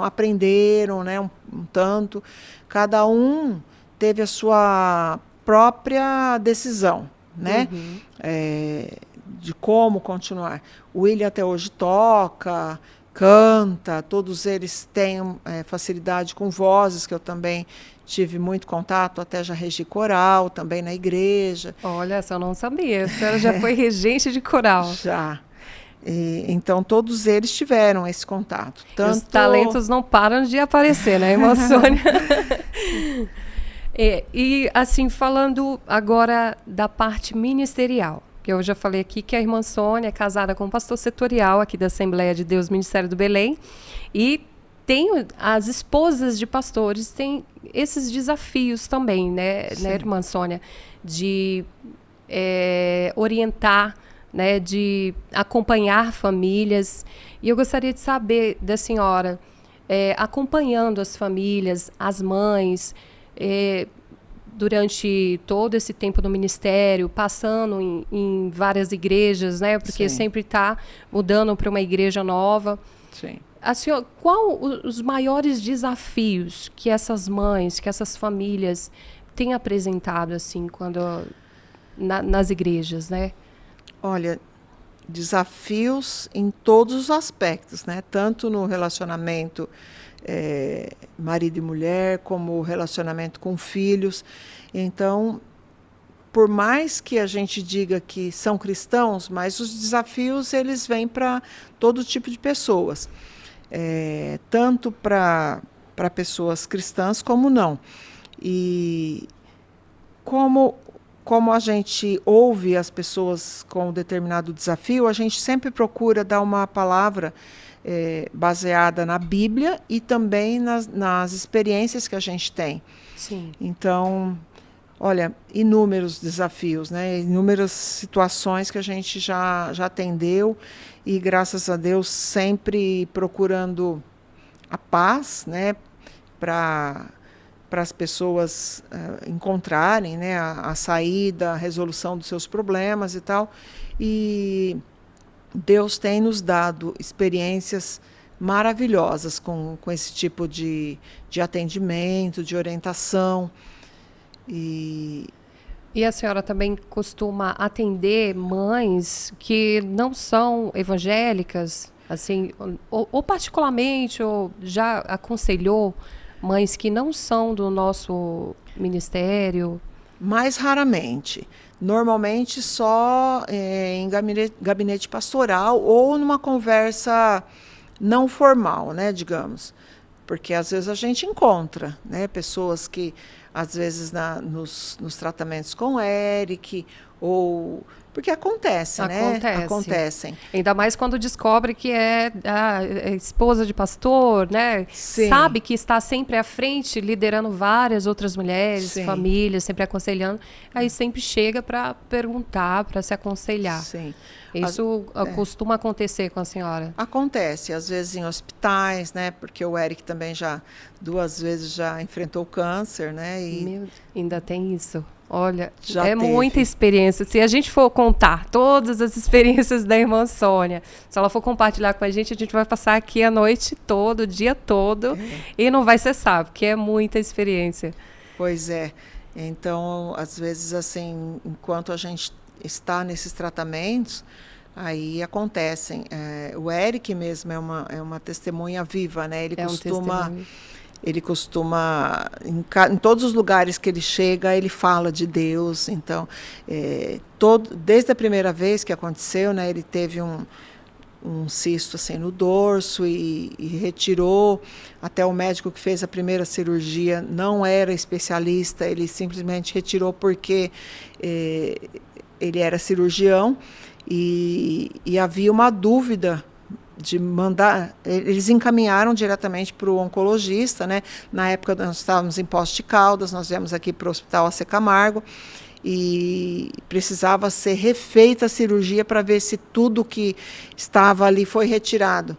aprenderam, né, um tanto. Cada um teve a sua própria decisão, né, de como continuar. O William até hoje toca, canta, todos eles têm facilidade com vozes, que eu também tive muito contato, até já regi coral, também na igreja. Olha, essa eu não sabia, a senhora já foi regente de coral. Já. Então, todos eles tiveram esse contato. Os talentos não param de aparecer, né, irmã Sônia? E, assim, falando agora da parte ministerial, que eu já falei aqui que a irmã Sônia é casada com o pastor setorial aqui da Assembleia de Deus Ministério do Belém, e as esposas de pastores têm esses desafios também, né, irmã Sônia, de orientar, né, de acompanhar famílias. E eu gostaria de saber da senhora, acompanhando as famílias, as mães, durante todo esse tempo no ministério, passando em várias igrejas, né, porque Sim. sempre está mudando para uma igreja nova. Sim. A senhora, qual os maiores desafios que essas mães, que essas famílias têm apresentado assim, nas igrejas, né? Olha, desafios em todos os aspectos, né? Tanto no relacionamento marido e mulher, como o relacionamento com filhos. Então, por mais que a gente diga que são cristãos, mas os desafios eles vêm para todo tipo de pessoas, tanto para pessoas cristãs como não. E como a gente ouve as pessoas com um determinado desafio, a gente sempre procura dar uma palavra baseada na Bíblia e também nas experiências que a gente tem. Sim. Então, olha, inúmeros desafios, né? Inúmeras situações que a gente já atendeu, e graças a Deus sempre procurando a paz, né? Para as pessoas encontrarem, né, a saída, a resolução dos seus problemas e tal. E Deus tem nos dado experiências maravilhosas com esse tipo de atendimento, de orientação. E a senhora também costuma atender mães que não são evangélicas, assim, ou particularmente, ou já aconselhou mães que não são do nosso ministério? Mais raramente. Normalmente só em gabinete pastoral ou numa conversa não formal, né, digamos. Porque às vezes a gente encontra, né, pessoas que, às vezes, nos tratamentos com o Eric, ou... Porque acontece, né? Acontecem. Ainda mais quando descobre que é a esposa de pastor, né? Sim. Sabe que está sempre à frente, liderando várias outras mulheres, Sim. famílias, sempre aconselhando. Aí sempre chega para perguntar, para se aconselhar. Sim. Isso costuma acontecer com a senhora? Acontece, às vezes em hospitais, né? Porque o Eric também já 2 vezes já enfrentou câncer, né? Ainda tem isso. Olha, já teve. Muita experiência. Se a gente for contar todas as experiências da irmã Sônia, se ela for compartilhar com a gente vai passar aqui a noite toda, o dia todo, e não vai cessar, porque é muita experiência. Pois é. Então, às vezes, assim, enquanto a gente está nesses tratamentos, aí acontecem. O Eric mesmo é uma testemunha viva, né? Ele costuma, em todos os lugares que ele chega, ele fala de Deus. Então, desde a primeira vez que aconteceu, né, ele teve um cisto assim, no dorso e retirou. Até o médico que fez a primeira cirurgia não era especialista, ele simplesmente retirou porque ele era cirurgião e havia uma dúvida de mandar, eles encaminharam diretamente para o oncologista, né? Na época nós estávamos em Poços de Caldas, nós viemos aqui para o Hospital AC Camargo e precisava ser refeita a cirurgia para ver se tudo que estava ali foi retirado.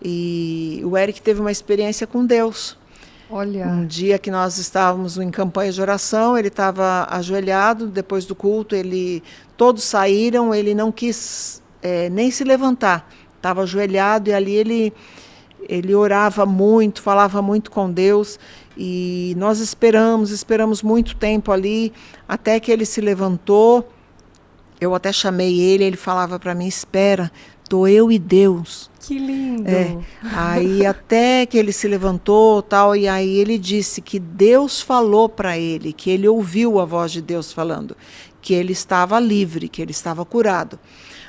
E o Eric teve uma experiência com Deus. Olha. Um dia que nós estávamos em campanha de oração, ele estava ajoelhado, depois do culto, todos saíram, ele não quis nem se levantar. Estava ajoelhado e ali ele orava muito, falava muito com Deus e nós esperamos muito tempo ali, até que ele se levantou. Eu até chamei ele falava para mim, espera, estou eu e Deus. Que lindo! Aí até que ele se levantou tal, e aí ele disse que Deus falou para ele, que ele ouviu a voz de Deus falando, que ele estava livre, que ele estava curado.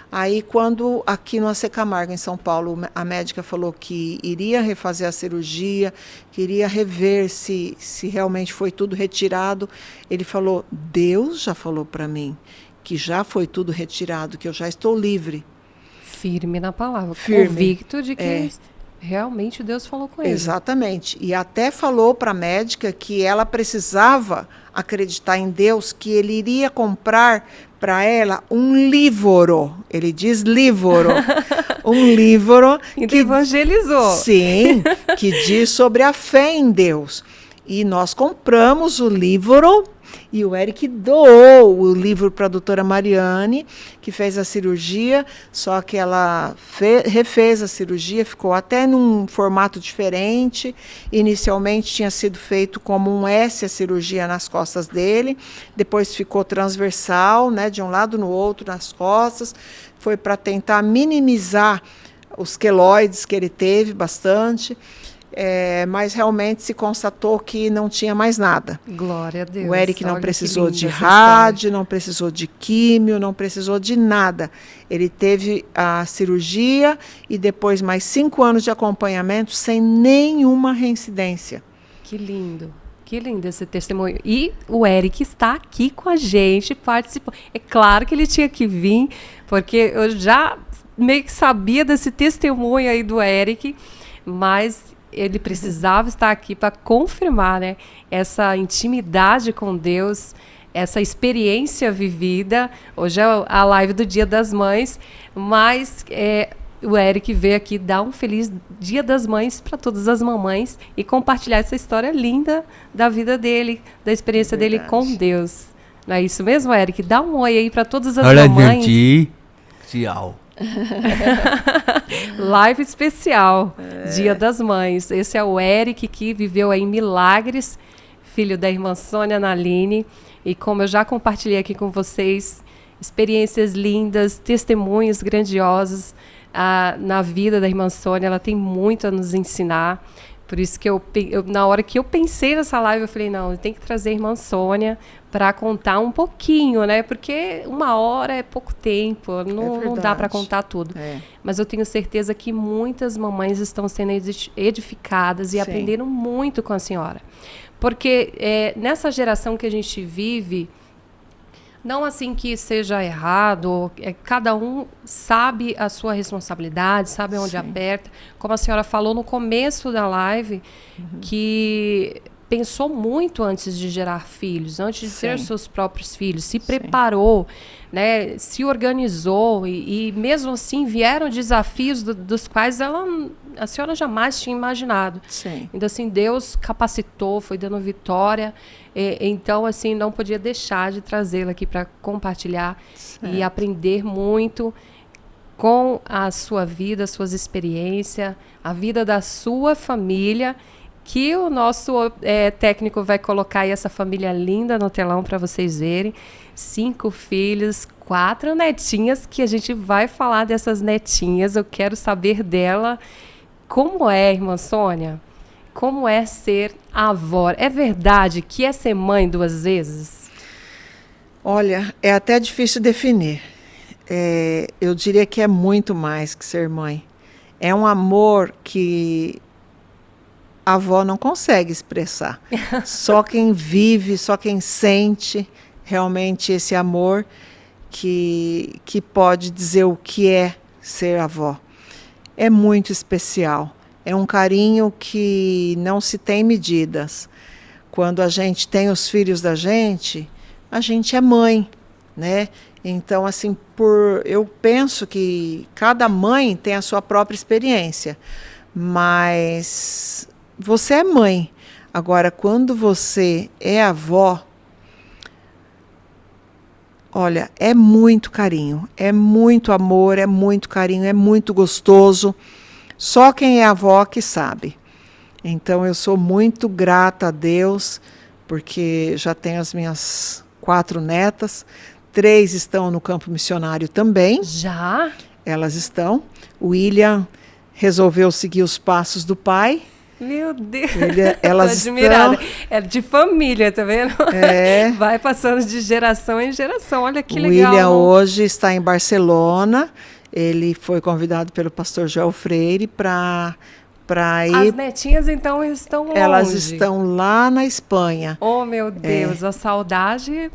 Aí, quando aqui no AC Camargo, em São Paulo, a médica falou que iria refazer a cirurgia, que iria rever se realmente foi tudo retirado, ele falou, Deus já falou para mim que já foi tudo retirado, que eu já estou livre. Firme na palavra, firme. Convicto de que realmente Deus falou com ele. Exatamente. E até falou para a médica que ela precisava acreditar em Deus, que ele iria comprar para ela um livro. Ele diz livro. Um livro que evangelizou. Sim, que diz sobre a fé em Deus. E nós compramos o livro e o Eric doou o livro para a doutora Mariane, que fez a cirurgia, só que ela refez a cirurgia, ficou até num formato diferente. Inicialmente tinha sido feito como um S a cirurgia nas costas dele, depois ficou transversal, né, de um lado no outro nas costas, foi para tentar minimizar os queloides que ele teve bastante. Mas realmente se constatou que não tinha mais nada. Glória a Deus. O Eric não precisou de rádio, não precisou de químio, não precisou de nada. Ele teve a cirurgia e depois mais 5 anos de acompanhamento sem nenhuma reincidência. Que lindo. Que lindo esse testemunho. E o Eric está aqui com a gente, participou. É claro que ele tinha que vir, porque eu já meio que sabia desse testemunho aí do Eric, mas ele precisava estar aqui para confirmar, né, essa intimidade com Deus, essa experiência vivida. Hoje é a live do Dia das Mães, mas o Eric veio aqui dar um feliz Dia das Mães para todas as mamães e compartilhar essa história linda da vida dele, da experiência dele com Deus. Não é isso mesmo, Eric? Dá um oi aí para todas as mamães. Tchau. Live especial, Dia das Mães. Esse é o Eric que viveu aí milagres, filho da irmã Sônia Naline. E como eu já compartilhei aqui com vocês, experiências lindas, testemunhos grandiosos na vida da irmã Sônia. Ela tem muito a nos ensinar. Por isso que na hora que eu pensei nessa live, eu falei, não, eu tenho que trazer a irmã Sônia para contar um pouquinho, né? Porque 1 hora é pouco tempo, não dá para contar tudo. Mas eu tenho certeza que muitas mamães estão sendo edificadas e aprenderam muito com a senhora. Porque nessa geração que a gente vive, não assim que seja errado, cada um sabe a sua responsabilidade, sabe onde aperta. Como a senhora falou no começo da live, que pensou muito antes de gerar filhos, antes de ter seus próprios filhos, se preparou, né, se organizou e mesmo assim vieram desafios dos quais a senhora jamais tinha imaginado. Então, assim, Deus capacitou, foi dando vitória. Então, assim, não podia deixar de trazê-la aqui para compartilhar e aprender muito com a sua vida, as suas experiências, a vida da sua família, que o nosso técnico vai colocar aí essa família linda no telão para vocês verem. 5 filhos, 4 netinhas, que a gente vai falar dessas netinhas. Eu quero saber dela. Como é, irmã Sônia? Como é ser avó? É verdade que é ser mãe 2 vezes? Olha, é até difícil definir. Eu diria que é muito mais que ser mãe. É um amor que a avó não consegue expressar. Só quem vive, só quem sente realmente esse amor que pode dizer o que é ser avó. É muito especial. É um carinho que não se tem medidas. Quando a gente tem os filhos da gente, a gente é mãe, né? Então, assim, eu penso que cada mãe tem a sua própria experiência, mas você é mãe. Agora, quando você é avó, olha, é muito carinho, é muito amor, é muito carinho, é muito gostoso. Só quem é avó que sabe. Então, eu sou muito grata a Deus, porque já tenho as minhas 4 netas, 3 estão no campo missionário também. Já? Elas estão. O William resolveu seguir os passos do pai. Meu Deus, elas tô admirada. estão... É de família, tá vendo? Vai passando de geração em geração, olha que legal. O William hoje está em Barcelona, ele foi convidado pelo pastor Joel Freire para ir... As netinhas, então, estão longe. Elas estão lá na Espanha. Oh, meu Deus, a saudade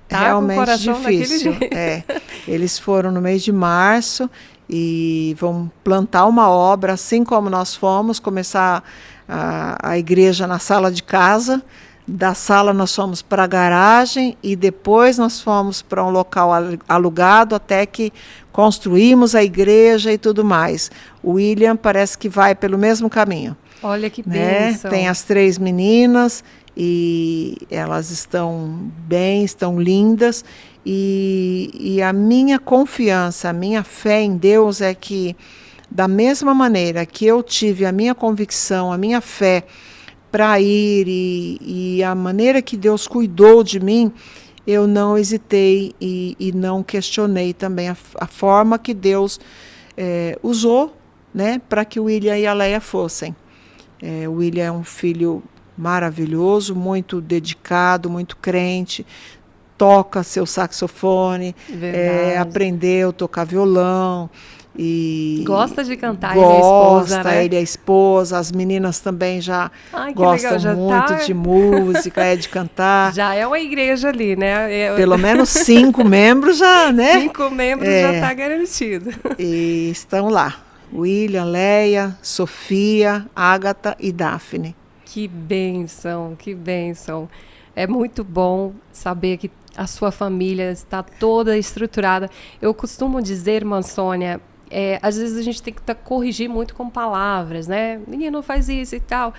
tá realmente com o coração difícil. Daquele jeito. Eles foram no mês de março e vão plantar uma obra, assim como nós fomos, começar a igreja na sala de casa. Da sala nós fomos para a garagem e depois nós fomos para um local alugado até que construímos a igreja e tudo mais. O William parece que vai pelo mesmo caminho. Olha que bênção. Tem as 3 meninas e elas estão bem, estão lindas. E a minha confiança, a minha fé em Deus é que, da mesma maneira que eu tive a minha convicção, a minha fé para ir e a maneira que Deus cuidou de mim, eu não hesitei e não questionei também a forma que Deus usou, né, para que o William e a Leia fossem. O William é um filho maravilhoso, muito dedicado, muito crente, toca seu saxofone, aprendeu a tocar violão. E gosta de cantar, ele é a esposa, né? Ele é a esposa, as meninas também já gostam muito de música, de cantar. Já é uma igreja ali, né? Pelo menos 5 membros já, né? 5 membros já está garantido. E estão lá, William, Leia, Sofia, Ágata e Daphne. Que bênção, que bênção. É muito bom saber que a sua família está toda estruturada. Eu costumo dizer, irmã Sônia, às vezes a gente tem que corrigir muito com palavras, né? Menino, faz isso e tal.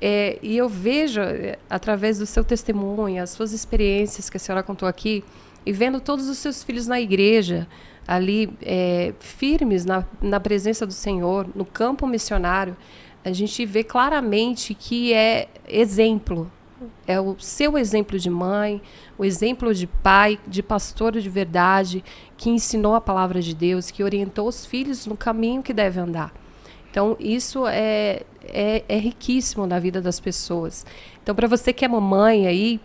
E eu vejo, através do seu testemunho, as suas experiências que a senhora contou aqui, e vendo todos os seus filhos na igreja, ali, firmes na presença do Senhor, no campo missionário, a gente vê claramente que é exemplo, É o seu exemplo de mãe, o exemplo de pai, de pastor de verdade, que ensinou a palavra de Deus, que orientou os filhos no caminho que deve andar. Então, isso é riquíssimo na vida das pessoas. Então, para você que é mamãe aí,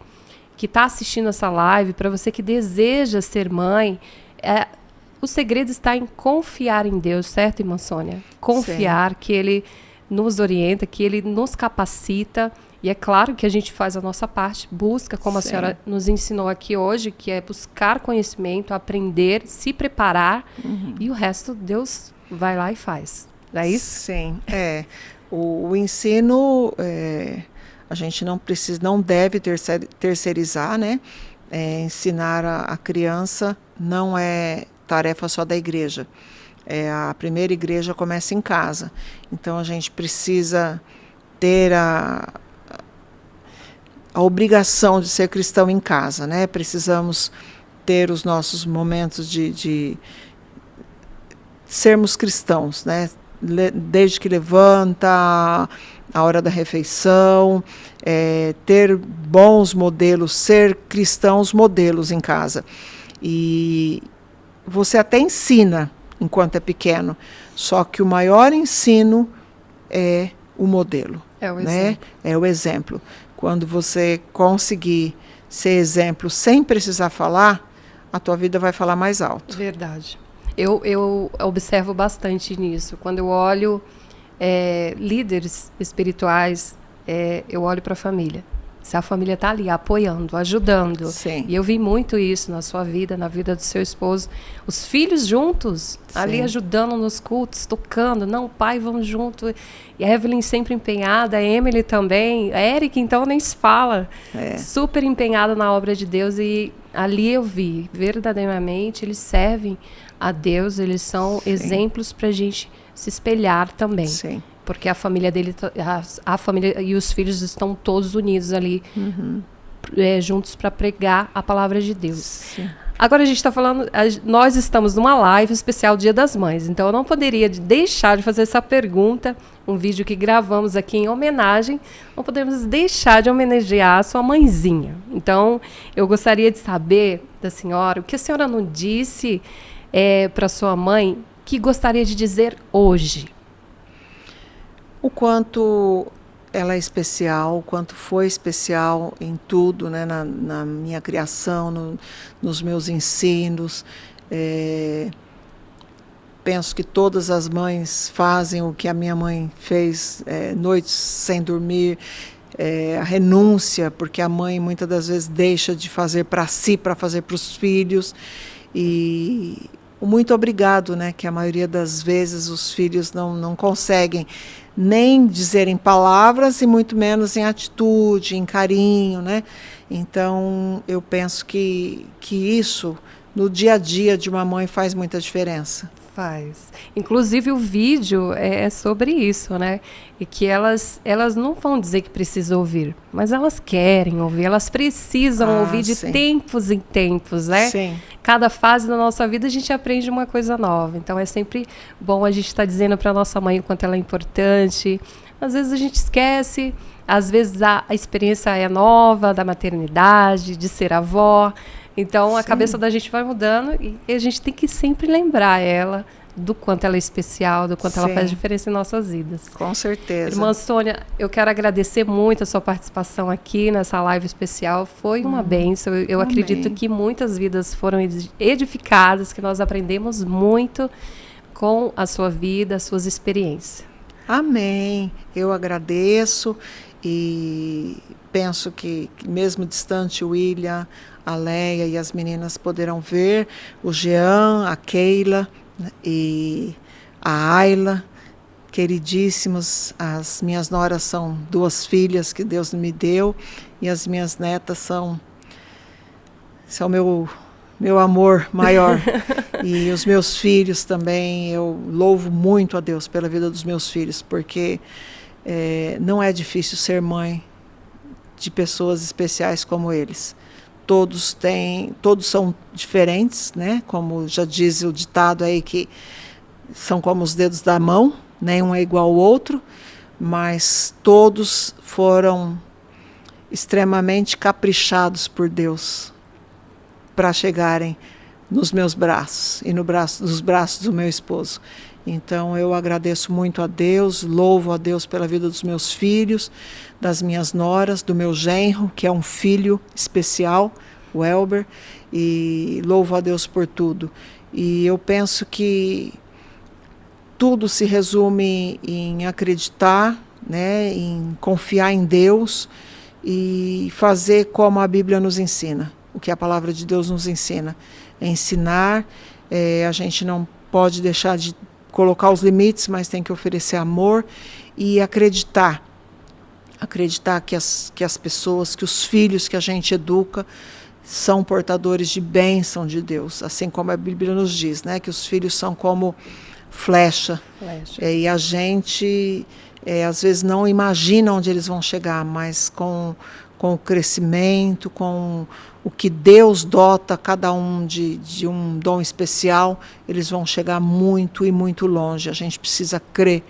que está assistindo essa live, para você que deseja ser mãe, o segredo está em confiar em Deus, certo, irmã Sônia? Confiar que Ele nos orienta, que Ele nos capacita. E é claro que a gente faz a nossa parte, busca, como a senhora nos ensinou aqui hoje, que é buscar conhecimento, aprender, se preparar, e o resto Deus vai lá e faz. Não é isso? Sim, o ensino, a gente não deve terceirizar, né? Ensinar a criança não é tarefa só da igreja. A primeira igreja começa em casa. Então a gente precisa ter a obrigação de ser cristão em casa, né? Precisamos ter os nossos momentos de sermos cristãos, né? Desde que levanta, a hora da refeição, ter bons modelos, ser cristãos modelos em casa. E você até ensina enquanto é pequeno, só que o maior ensino é o modelo. É o né? exemplo. É o exemplo. Quando você conseguir ser exemplo sem precisar falar, a tua vida vai falar mais alto. Verdade. Eu observo bastante nisso. Quando eu olho líderes espirituais, eu olho para a família. Se a família está ali apoiando, ajudando. Sim. E eu vi muito isso na sua vida, na vida do seu esposo. Os filhos juntos, ali ajudando nos cultos, tocando. Não, pai, vamos junto. E a Evelyn sempre empenhada, a Emily também. A Eric, então, nem se fala. Super empenhada na obra de Deus. E ali eu vi, verdadeiramente, eles servem a Deus. Eles são exemplos para a gente se espelhar também. Sim. Porque a família dele, a família e os filhos estão todos unidos ali, juntos para pregar a palavra de Deus. Sim. Agora a gente está falando, nós estamos numa live especial Dia das Mães, então eu não poderia deixar de fazer essa pergunta, um vídeo que gravamos aqui em homenagem, não podemos deixar de homenagear a sua mãezinha. Então eu gostaria de saber da senhora, o que a senhora não disse para sua mãe que gostaria de dizer hoje? O quanto ela é especial, o quanto foi especial em tudo, né? Na minha criação, nos meus ensinos. Penso que todas as mães fazem o que a minha mãe fez, noites sem dormir, a renúncia, porque a mãe muitas das vezes deixa de fazer para si, para fazer para os filhos. E o muito obrigado, né? Que a maioria das vezes os filhos não conseguem nem dizer em palavras e muito menos em atitude, em carinho, né? Então, eu penso que isso, no dia a dia de uma mãe, faz muita diferença. Faz. Inclusive, o vídeo é sobre isso, né? E que elas não vão dizer que precisam ouvir, mas elas querem ouvir, elas precisam ouvir de tempos em tempos, né? Sim. Cada fase da nossa vida a gente aprende uma coisa nova. Então é sempre bom a gente estar dizendo para nossa mãe o quanto ela é importante. Às vezes a gente esquece, às vezes a experiência é nova da maternidade, de ser avó. Então a cabeça da gente vai mudando e a gente tem que sempre lembrar ela do quanto ela é especial, do quanto ela faz diferença em nossas vidas. Com certeza. Irmã Sônia, eu quero agradecer muito a sua participação aqui nessa live especial. Foi uma bênção. Eu acredito que muitas vidas foram edificadas, que nós aprendemos muito com a sua vida, as suas experiências. Amém. Eu agradeço e penso que mesmo distante o William, a Leia e as meninas poderão ver, o Jean, a Keila e a Ayla, queridíssimos. As minhas noras são 2 filhas que Deus me deu e as minhas netas são meu amor maior. E os meus filhos também, eu louvo muito a Deus pela vida dos meus filhos, porque não é difícil ser mãe de pessoas especiais como eles. Todos são diferentes, né? Como já diz o ditado aí, que são como os dedos da mão, nenhum é igual ao outro, mas todos foram extremamente caprichados por Deus para chegarem nos meus braços e nos braços do meu esposo. Então eu agradeço muito a Deus, louvo a Deus pela vida dos meus filhos, das minhas noras, do meu genro, que é um filho especial, o Elber, e louvo a Deus por tudo. E eu penso que tudo se resume em acreditar, né, em confiar em Deus e fazer como a Bíblia nos ensina, o que a palavra de Deus nos ensina. É ensinar, a gente não pode deixar de colocar os limites, mas tem que oferecer amor e acreditar. Acreditar que as pessoas, que os filhos que a gente educa são portadores de bênção de Deus, assim como a Bíblia nos diz, né, que os filhos são como flecha. E a gente às vezes não imagina onde eles vão chegar, mas com o crescimento, com o que Deus dota cada um de um dom especial, eles vão chegar muito e muito longe. A gente precisa crer,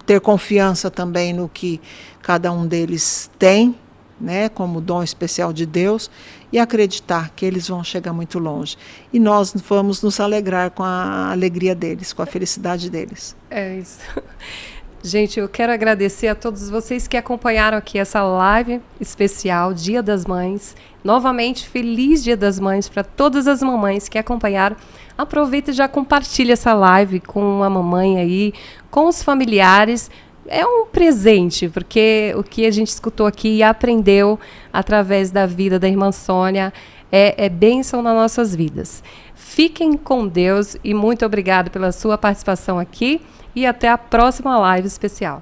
ter confiança também no que cada um deles tem, né, como dom especial de Deus, e acreditar que eles vão chegar muito longe. E nós vamos nos alegrar com a alegria deles, com a felicidade deles. É isso. Gente, eu quero agradecer a todos vocês que acompanharam aqui essa live especial, Dia das Mães. Novamente, feliz Dia das Mães para todas as mamães que acompanharam. Aproveita e já compartilha essa live com a mamãe aí, com os familiares. É um presente, porque o que a gente escutou aqui e aprendeu através da vida da irmã Sônia é bênção nas nossas vidas. Fiquem com Deus e muito obrigado pela sua participação aqui e até a próxima live especial.